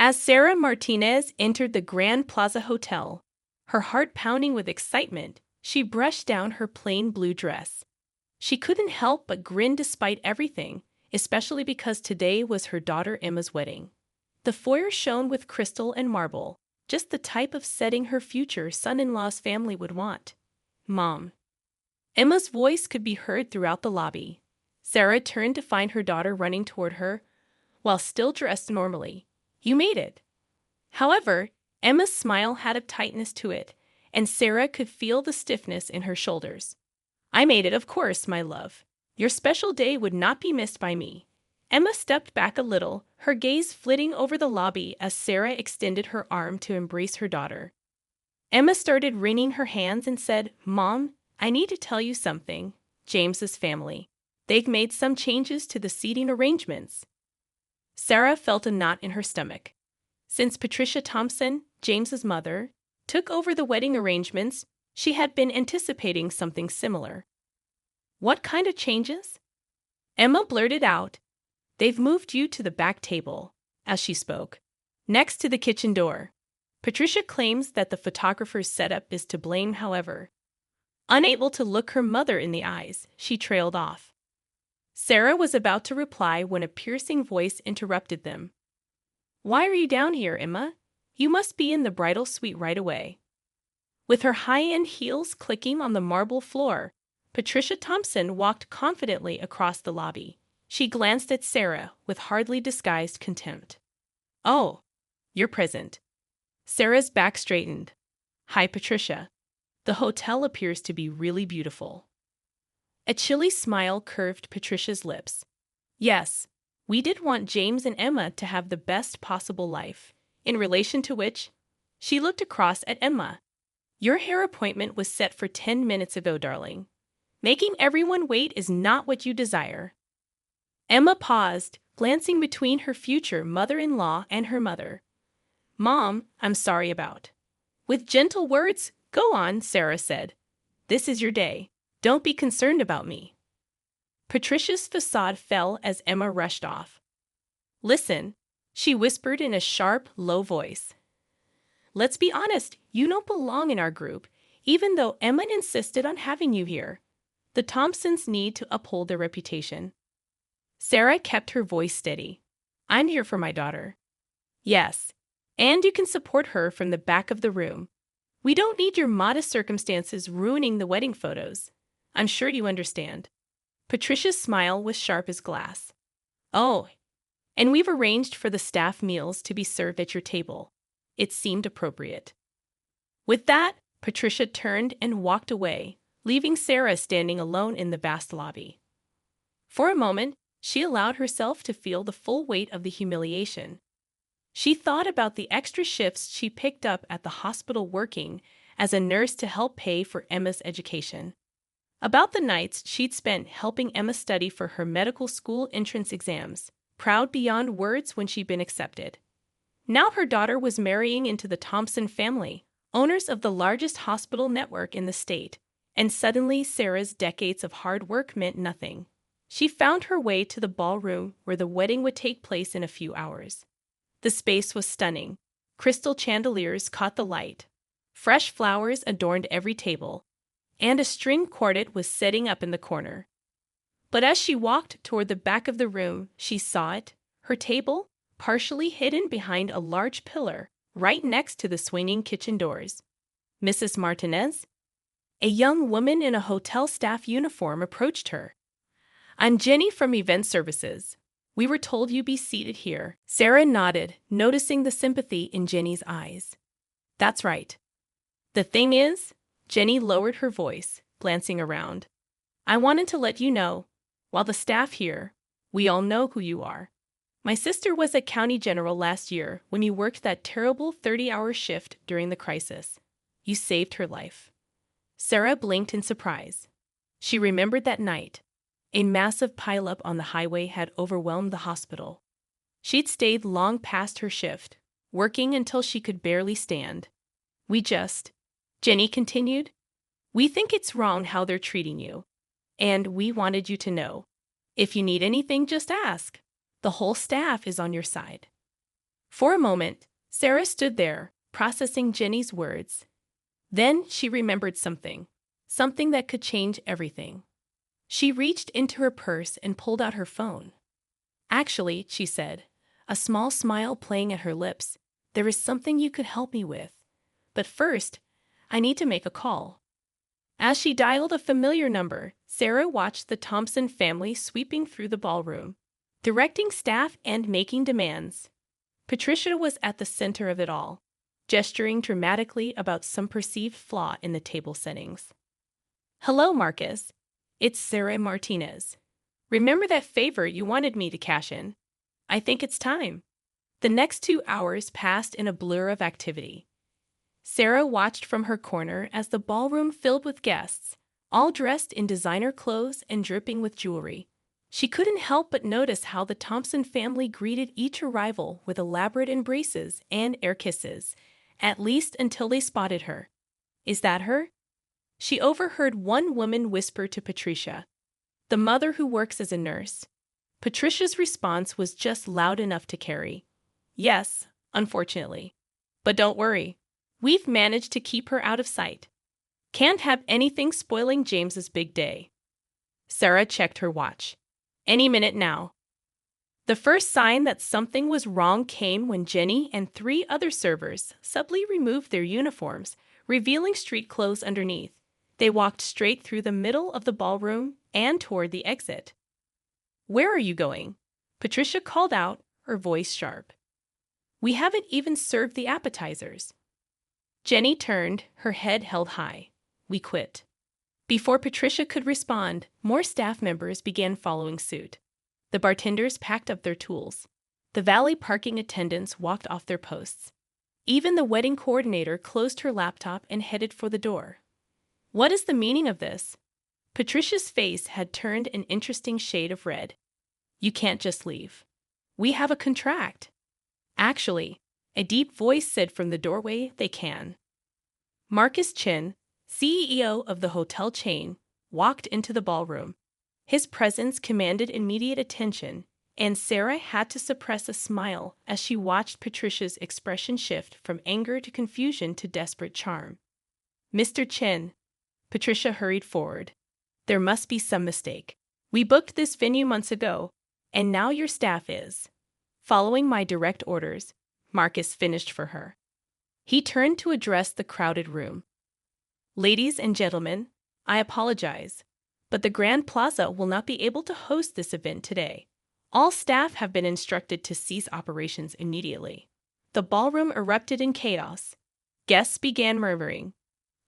As Sarah Martinez entered the Grand Plaza Hotel, her heart pounding with excitement, she brushed down her plain blue dress. She couldn't help but grin despite everything, especially because today was her daughter Emma's wedding. The foyer shone with crystal and marble, just the type of setting her future son-in-law's family would want. "Mom." Emma's voice could be heard throughout the lobby. Sarah turned to find her daughter running toward her, while still dressed normally. "You made it." However, Emma's smile had a tightness to it, and Sarah could feel the stiffness in her shoulders. "I made it, of course, my love. Your special day would not be missed by me." Emma stepped back a little, her gaze flitting over the lobby as Sarah extended her arm to embrace her daughter. Emma started wringing her hands and said, "Mom, I need to tell you something. James's family. They've made some changes to the seating arrangements." Sarah felt a knot in her stomach. Since Patricia Thompson, James's mother, took over the wedding arrangements, she had been anticipating something similar. "What kind of changes?" Emma blurted out. "They've moved you to the back table," as she spoke, next to the kitchen door. Patricia claims that the photographer's setup is to blame, however. Unable to look her mother in the eyes, she trailed off. Sarah was about to reply when a piercing voice interrupted them. "Why are you down here, Emma? You must be in the bridal suite right away." With her high-end heels clicking on the marble floor, Patricia Thompson walked confidently across the lobby. She glanced at Sarah with hardly disguised contempt. "Oh, you're present." Sarah's back straightened. "Hi, Patricia. The hotel appears to be really beautiful." A chilly smile curved Patricia's lips. "Yes, we did want James and Emma to have the best possible life," in relation to which, she looked across at Emma. "Your hair appointment was set for 10 minutes ago, darling. Making everyone wait is not what you desire." Emma paused, glancing between her future mother-in-law and her mother. "Mom, I'm sorry about." With gentle words, "Go on," Sarah said. "This is your day. Don't be concerned about me." Patricia's facade fell as Emma rushed off. "Listen," she whispered in a sharp, low voice. "Let's be honest, you don't belong in our group, even though Emma insisted on having you here. The Thompsons need to uphold their reputation." Sarah kept her voice steady. "I'm here for my daughter." "Yes, and you can support her from the back of the room. We don't need your modest circumstances ruining the wedding photos. I'm sure you understand." Patricia's smile was sharp as glass. "Oh, and we've arranged for the staff meals to be served at your table." It seemed appropriate. With that, Patricia turned and walked away, leaving Sarah standing alone in the vast lobby. For a moment, she allowed herself to feel the full weight of the humiliation. She thought about the extra shifts she picked up at the hospital working as a nurse to help pay for Emma's education. About the nights she'd spent helping Emma study for her medical school entrance exams, proud beyond words when she'd been accepted. Now her daughter was marrying into the Thompson family, owners of the largest hospital network in the state, and suddenly Sarah's decades of hard work meant nothing. She found her way to the ballroom where the wedding would take place in a few hours. The space was stunning. Crystal chandeliers caught the light. Fresh flowers adorned every table, and a string quartet was setting up in the corner. But as she walked toward the back of the room, she saw it, her table, partially hidden behind a large pillar, right next to the swinging kitchen doors. "Mrs. Martinez?" A young woman in a hotel staff uniform approached her. "I'm Jenny from Event Services. We were told you'd be seated here." Sarah nodded, noticing the sympathy in Jenny's eyes. "That's right. The thing is," Jenny lowered her voice, glancing around, "I wanted to let you know, while the staff here, we all know who you are. My sister was a county general last year when you worked that terrible 30-hour shift during the crisis. You saved her life." Sarah blinked in surprise. She remembered that night. A massive pileup on the highway had overwhelmed the hospital. She'd stayed long past her shift, working until she could barely stand. Jenny continued, "We think it's wrong how they're treating you. And we wanted you to know. If you need anything, just ask. The whole staff is on your side." For a moment, Sarah stood there, processing Jenny's words. Then she remembered something. Something that could change everything. She reached into her purse and pulled out her phone. Actually, she said, a small smile playing at her lips, there is something you could help me with. But first, I need to make a call. As she dialed a familiar number, Sarah watched the Thompson family sweeping through the ballroom, directing staff and making demands. Patricia was at the center of it all, gesturing dramatically about some perceived flaw in the table settings. Hello, Marcus. It's Sarah Martinez. Remember that favor you wanted me to cash in? I think it's time. The next 2 hours passed in a blur of activity. Sarah watched from her corner as the ballroom filled with guests, all dressed in designer clothes and dripping with jewelry. She couldn't help but notice how the Thompson family greeted each arrival with elaborate embraces and air kisses, at least until they spotted her. Is that her? She overheard one woman whisper to Patricia, the mother who works as a nurse. Patricia's response was just loud enough to carry. Yes, unfortunately. But don't worry. We've managed to keep her out of sight. Can't have anything spoiling James's big day. Sarah checked her watch. Any minute now. The first sign that something was wrong came when Jenny and 3 other servers subtly removed their uniforms, revealing street clothes underneath. They walked straight through the middle of the ballroom and toward the exit. Where are you going? Patricia called out, her voice sharp. We haven't even served the appetizers. Jenny turned, her head held high. We quit. Before Patricia could respond, more staff members began following suit. The bartenders packed up their tools. The valet parking attendants walked off their posts. Even the wedding coordinator closed her laptop and headed for the door. What is the meaning of this? Patricia's face had turned an interesting shade of red. You can't just leave. We have a contract. Actually, a deep voice said from the doorway, they can. Marcus Chin, CEO of the hotel chain, walked into the ballroom. His presence commanded immediate attention, and Sarah had to suppress a smile as she watched Patricia's expression shift from anger to confusion to desperate charm. Mr. Chin, Patricia hurried forward. There must be some mistake. We booked this venue months ago, and now your staff is. Following my direct orders, Marcus finished for her. He turned to address the crowded room. Ladies and gentlemen, I apologize, but the Grand Plaza will not be able to host this event today. All staff have been instructed to cease operations immediately. The ballroom erupted in chaos. Guests began murmuring.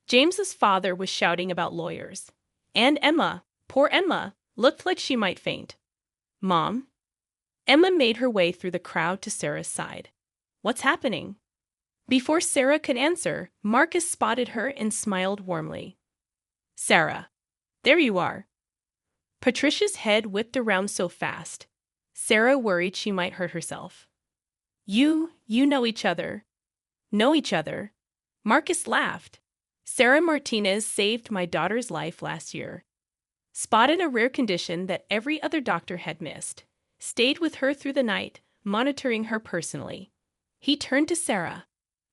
James's father was shouting about lawyers. And Emma, poor Emma, looked like she might faint. Mom? Emma made her way through the crowd to Sarah's side. What's happening? Before Sarah could answer, Marcus spotted her and smiled warmly. Sarah, there you are. Patricia's head whipped around so fast. Sarah worried she might hurt herself. You know each other. Know each other. Marcus laughed. Sarah Martinez saved my daughter's life last year. Spotted a rare condition that every other doctor had missed. Stayed with her through the night, monitoring her personally. He turned to Sarah.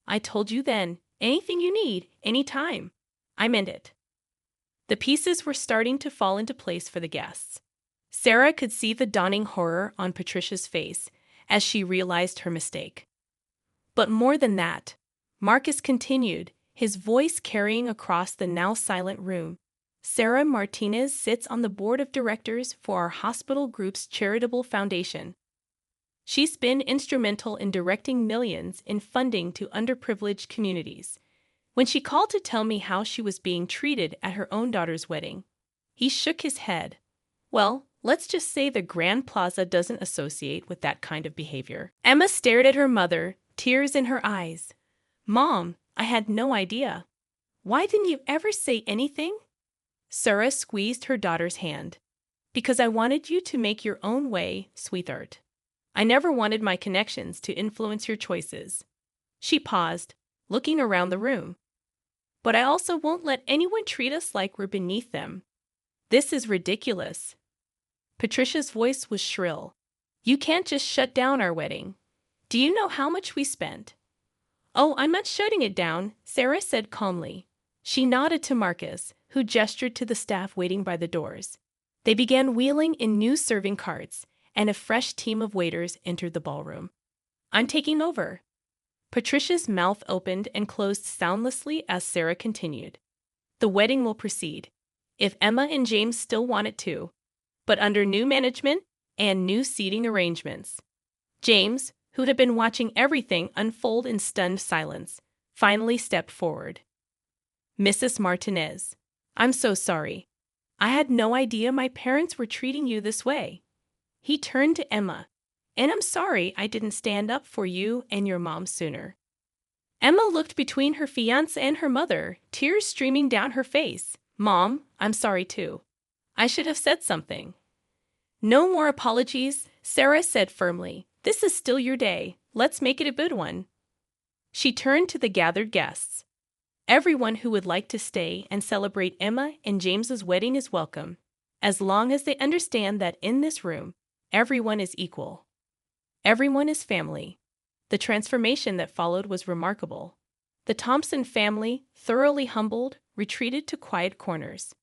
I told you then, anything you need, anytime. I meant it. The pieces were starting to fall into place for the guests. Sarah could see the dawning horror on Patricia's face as she realized her mistake. But more than that, Marcus continued, his voice carrying across the now silent room. Sarah Martinez sits on the board of directors for our hospital group's charitable foundation. She's been instrumental in directing millions in funding to underprivileged communities. When she called to tell me how she was being treated at her own daughter's wedding, he shook his head. Well, let's just say the Grand Plaza doesn't associate with that kind of behavior. Emma stared at her mother, tears in her eyes. Mom, I had no idea. Why didn't you ever say anything? Sarah squeezed her daughter's hand. Because I wanted you to make your own way, sweetheart. I never wanted my connections to influence your choices. She paused, looking around the room. But I also won't let anyone treat us like we're beneath them. This is ridiculous. Patricia's voice was shrill. You can't just shut down our wedding. Do you know how much we spent? Oh, I'm not shutting it down, Sarah said calmly. She nodded to Marcus, who gestured to the staff waiting by the doors. They began wheeling in new serving carts, and a fresh team of waiters entered the ballroom. I'm taking over. Patricia's mouth opened and closed soundlessly as Sarah continued. The wedding will proceed, if Emma and James still want it to, but under new management and new seating arrangements. James, who had been watching everything unfold in stunned silence, finally stepped forward. Mrs. Martinez, I'm so sorry. I had no idea my parents were treating you this way. He turned to Emma, and I'm sorry I didn't stand up for you and your mom sooner. Emma looked between her fiancé and her mother, tears streaming down her face. Mom, I'm sorry too. I should have said something. No more apologies, Sarah said firmly. This is still your day. Let's make it a good one. She turned to the gathered guests. Everyone who would like to stay and celebrate Emma and James's wedding is welcome, as long as they understand that in this room, everyone is equal. Everyone is family. The transformation that followed was remarkable. The Thompson family, thoroughly humbled, retreated to quiet corners.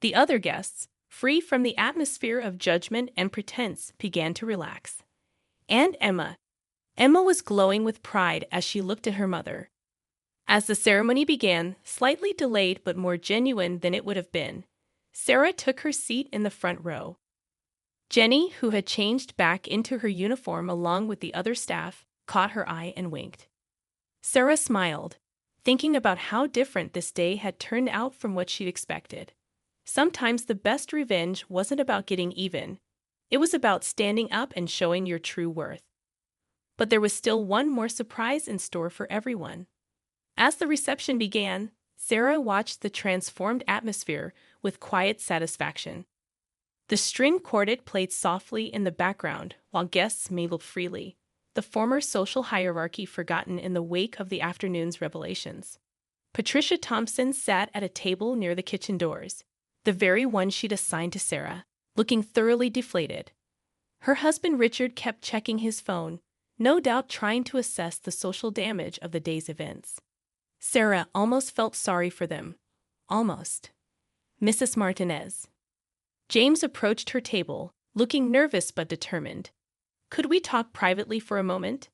The other guests, free from the atmosphere of judgment and pretense, began to relax. And Emma. Emma was glowing with pride as she looked at her mother. As the ceremony began, slightly delayed but more genuine than it would have been, Sarah took her seat in the front row. Jenny, who had changed back into her uniform along with the other staff, caught her eye and winked. Sarah smiled, thinking about how different this day had turned out from what she'd expected. Sometimes the best revenge wasn't about getting even. It was about standing up and showing your true worth. But there was still one more surprise in store for everyone. As the reception began, Sarah watched the transformed atmosphere with quiet satisfaction. The string quartet played softly in the background while guests mingled freely, the former social hierarchy forgotten in the wake of the afternoon's revelations. Patricia Thompson sat at a table near the kitchen doors, the very one she'd assigned to Sarah, looking thoroughly deflated. Her husband Richard kept checking his phone, no doubt trying to assess the social damage of the day's events. Sarah almost felt sorry for them. Almost. Mrs. Martinez. James approached her table, looking nervous but determined. Could we talk privately for a moment?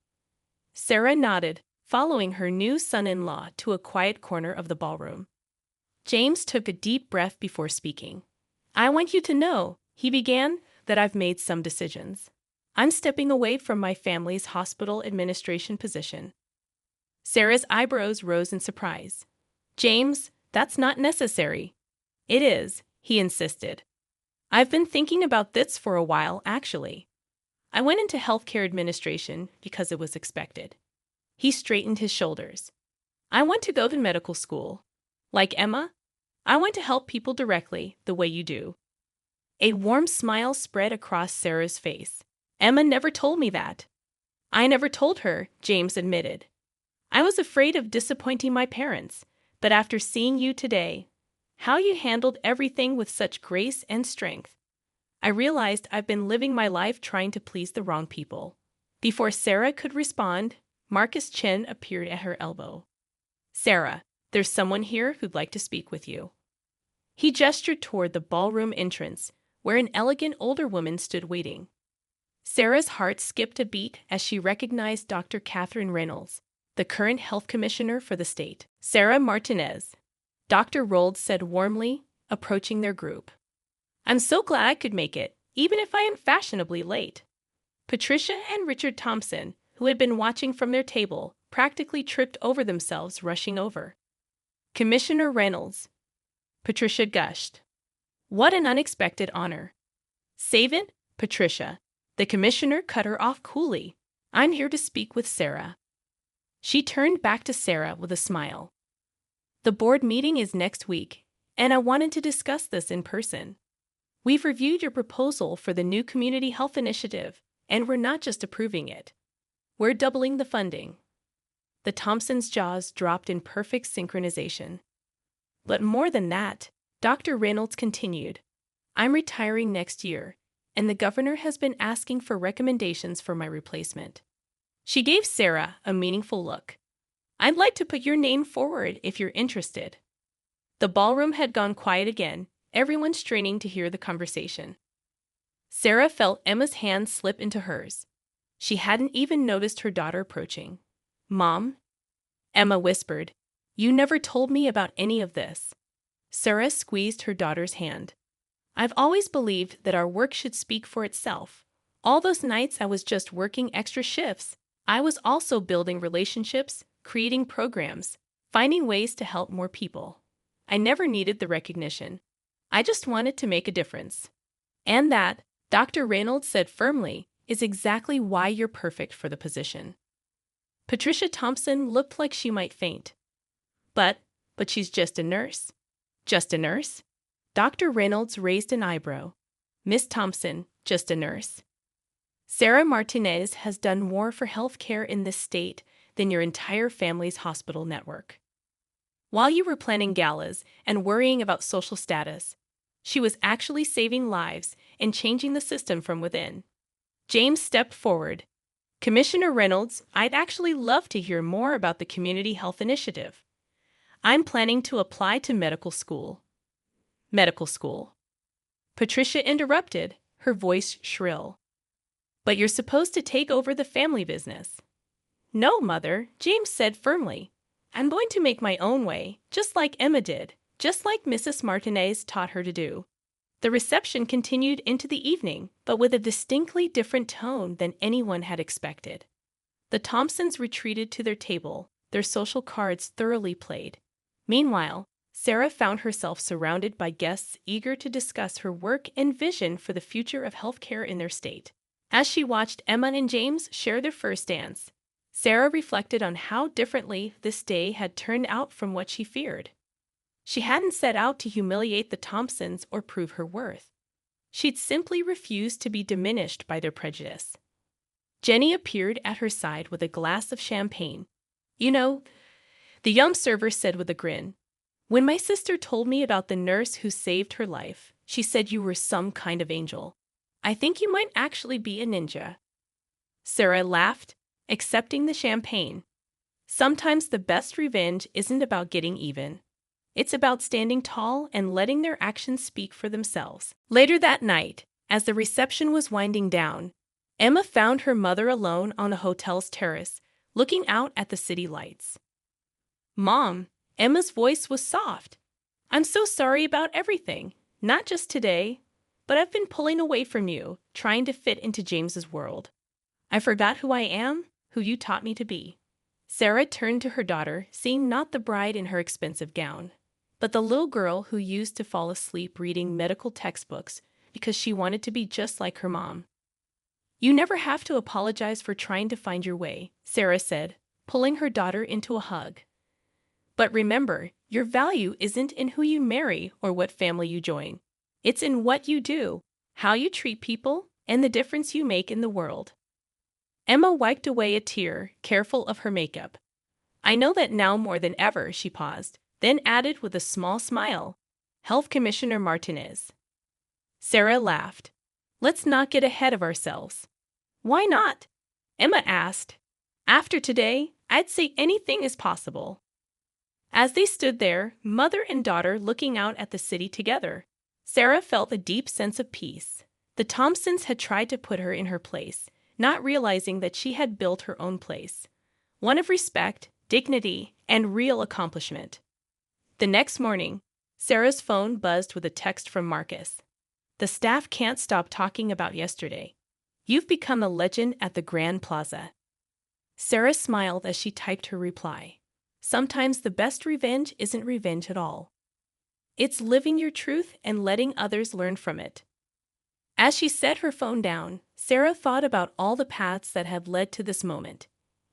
Sarah nodded, following her new son-in-law to a quiet corner of the ballroom. James took a deep breath before speaking. I want you to know, he began, that I've made some decisions. I'm stepping away from my family's hospital administration position. Sarah's eyebrows rose in surprise. James, that's not necessary. It is, he insisted. I've been thinking about this for a while, actually. I went into healthcare administration because it was expected. He straightened his shoulders. I want to go to medical school. Like Emma, I want to help people directly, the way you do. A warm smile spread across Sarah's face. Emma never told me that. I never told her, James admitted. I was afraid of disappointing my parents, but after seeing you today, how you handled everything with such grace and strength, I realized I've been living my life trying to please the wrong people. Before Sarah could respond, Marcus Chen appeared at her elbow. Sarah, there's someone here who'd like to speak with you. He gestured toward the ballroom entrance, where an elegant older woman stood waiting. Sarah's heart skipped a beat as she recognized Dr. Catherine Reynolds, the current health commissioner for the state. Sarah Martinez, Dr. Rold said warmly, approaching their group. I'm so glad I could make it, even if I am fashionably late. Patricia and Richard Thompson, who had been watching from their table, practically tripped over themselves rushing over. Commissioner Reynolds. Patricia gushed. What an unexpected honor. Save it, Patricia. The commissioner cut her off coolly. I'm here to speak with Sarah. She turned back to Sarah with a smile. The board meeting is next week, and I wanted to discuss this in person. We've reviewed your proposal for the new community health initiative, and we're not just approving it. We're doubling the funding. The Thompsons' jaws dropped in perfect synchronization. But more than that, Dr. Reynolds continued. I'm retiring next year, and the governor has been asking for recommendations for my replacement. She gave Sarah a meaningful look. "I'd like to put your name forward if you're interested." The ballroom had gone quiet again, everyone straining to hear the conversation. Sarah felt Emma's hand slip into hers. She hadn't even noticed her daughter approaching. "Mom?" Emma whispered. "You never told me about any of this." Sarah squeezed her daughter's hand. "I've always believed that our work should speak for itself. All those nights I was just working extra shifts, I was also building relationships, creating programs, finding ways to help more people. I never needed the recognition. I just wanted to make a difference. And that," Dr. Reynolds said firmly, "is exactly why you're perfect for the position." Patricia Thompson looked like she might faint. But she's just a nurse." "Just a nurse?" Dr. Reynolds raised an eyebrow. "Miss Thompson, just a nurse? Sarah Martinez has done more for healthcare in this state than your entire family's hospital network. While you were planning galas and worrying about social status, she was actually saving lives and changing the system from within." James stepped forward. "Commissioner Reynolds, I'd actually love to hear more about the Community Health Initiative. I'm planning to apply to medical school." "Medical school?" Patricia interrupted, her voice shrill. "But you're supposed to take over the family business." "No, Mother," James said firmly. "I'm going to make my own way, just like Emma did, just like Mrs. Martinez taught her to do." The reception continued into the evening, but with a distinctly different tone than anyone had expected. The Thompsons retreated to their table, their social cards thoroughly played. Meanwhile, Sarah found herself surrounded by guests eager to discuss her work and vision for the future of healthcare in their state. As she watched Emma and James share their first dance, Sarah reflected on how differently this day had turned out from what she feared. She hadn't set out to humiliate the Thompsons or prove her worth. She'd simply refused to be diminished by their prejudice. Jenny appeared at her side with a glass of champagne. "You know," the young server said with a grin, "when my sister told me about the nurse who saved her life, she said you were some kind of angel. I think you might actually be a ninja." Sarah laughed, accepting the champagne. Sometimes the best revenge isn't about getting even. It's about standing tall and letting their actions speak for themselves. Later that night, as the reception was winding down, Emma found her mother alone on the hotel's terrace, looking out at the city lights. "Mom," Emma's voice was soft. "I'm so sorry about everything, not just today, but I've been pulling away from you, trying to fit into James's world. I forgot who I am, who you taught me to be." Sarah turned to her daughter, seeing not the bride in her expensive gown, but the little girl who used to fall asleep reading medical textbooks because she wanted to be just like her mom. "You never have to apologize for trying to find your way," Sarah said, pulling her daughter into a hug. "But remember, your value isn't in who you marry or what family you join. It's in what you do, how you treat people, and the difference you make in the world." Emma wiped away a tear, careful of her makeup. "I know that now more than ever," she paused, then added with a small smile, "Health Commissioner Martinez." Sarah laughed. "Let's not get ahead of ourselves." "Why not?" Emma asked. "After today, I'd say anything is possible." As they stood there, mother and daughter looking out at the city together, Sarah felt a deep sense of peace. The Thompsons had tried to put her in her place, not realizing that she had built her own place, one of respect, dignity, and real accomplishment. The next morning, Sarah's phone buzzed with a text from Marcus. "The staff can't stop talking about yesterday. You've become a legend at the Grand Plaza." Sarah smiled as she typed her reply. Sometimes the best revenge isn't revenge at all. It's living your truth and letting others learn from it. As she set her phone down, Sarah thought about all the paths that had led to this moment.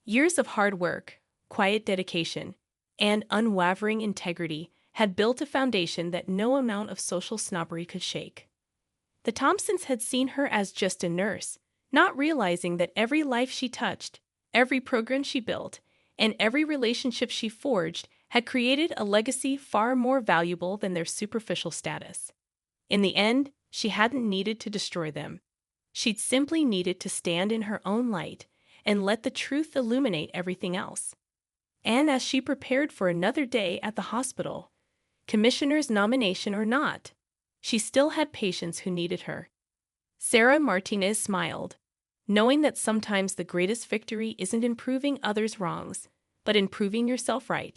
Years of hard work, quiet dedication, and unwavering integrity had built a foundation that no amount of social snobbery could shake. The Thompsons had seen her as just a nurse, not realizing that every life she touched, every program she built, and every relationship she forged had created a legacy far more valuable than their superficial status. In the end, she hadn't needed to destroy them. She'd simply needed to stand in her own light and let the truth illuminate everything else. And as she prepared for another day at the hospital, commissioner's nomination or not, she still had patients who needed her. Sarah Martinez smiled, knowing that sometimes the greatest victory isn't in proving others' wrongs, but in proving yourself right.